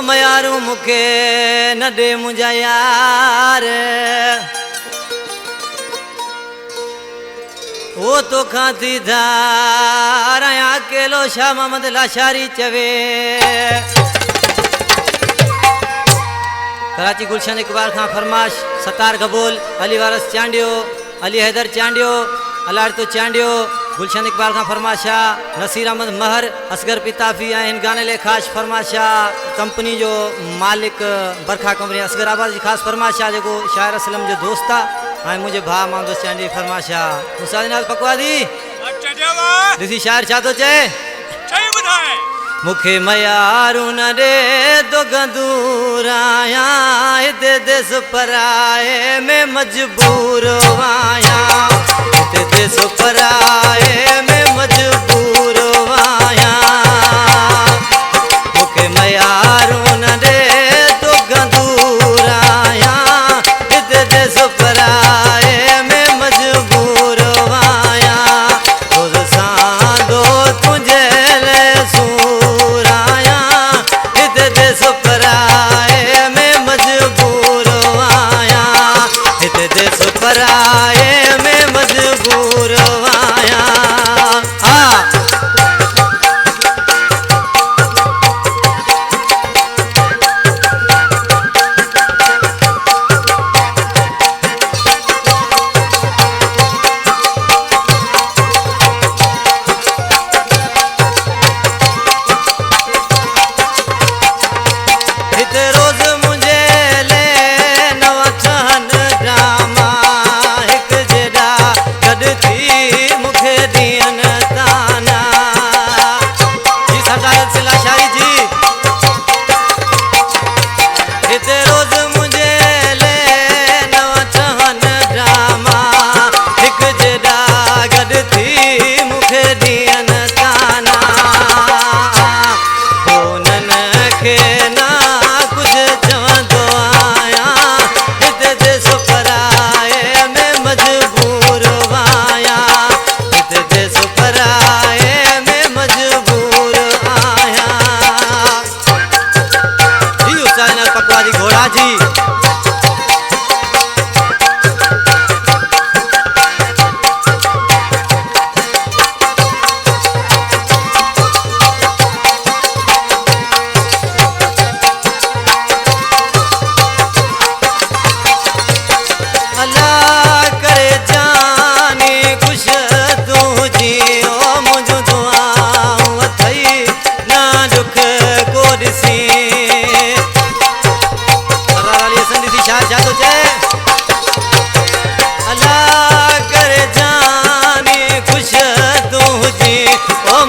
मयारू मुखे न दे मुझा यार वो तो खाती धार अकेलो शाह मोहम्मद लाशारी चवे कराची गुलशन इकबाल खां फरमाश सतार कबूल अली वारस चांडियो अली हैदर चांडियो अलाड़ तो चांडियो गुलशन इकबाल खां फरमाशा नसीर अहमद महर असगर पिताफी इन गाने ले खास फरमाशा कंपनी जो मालिक बरखा कंपनी असगर आबाद जी खास फरमाशा जो शायर असलम जो दोस्त आहे मुझे भा मामदो चांडी फरमाशा मुसादिनाल पकवादी दिसी शायर छा तो चए मुखे मयारू न रे दो गंदूर आया हिते देस पराए में मजबूर आया हिते देस पराए में मजबूर आया मुखे मयारू न रे दो गंदूर आया हिते देस पराए में मजबूर आया खुद सांदो तुझे ले सूर आया हिते देस पराए में मजबूर आया हिते देस पराए में मजबूर आया रोज मुझे ले नवा ठहन ड्रामा हिक जेड़ा गड थी मुखे दियन ताना जी सरदार सिला शाही जी हिते रोज मुझे ले नवा ठहन ड्रामा हिक जेड़ा गड थी मुखे दियन ताना कोनन खे ना कुछ चवंदो आया हिते देस पराए में मजबूर आया हिते देस पराए में मजबूर आया जी उस्ताद पकवादी घोड़ा जी अल्लाह करे जाने खुश तू जी ओ मुझो दुआऊं अथई ना दुख को ॾिसी सरदार अली हसन दी शाह छा तो चए अल्लाह करे जाने खुश तू जी ओ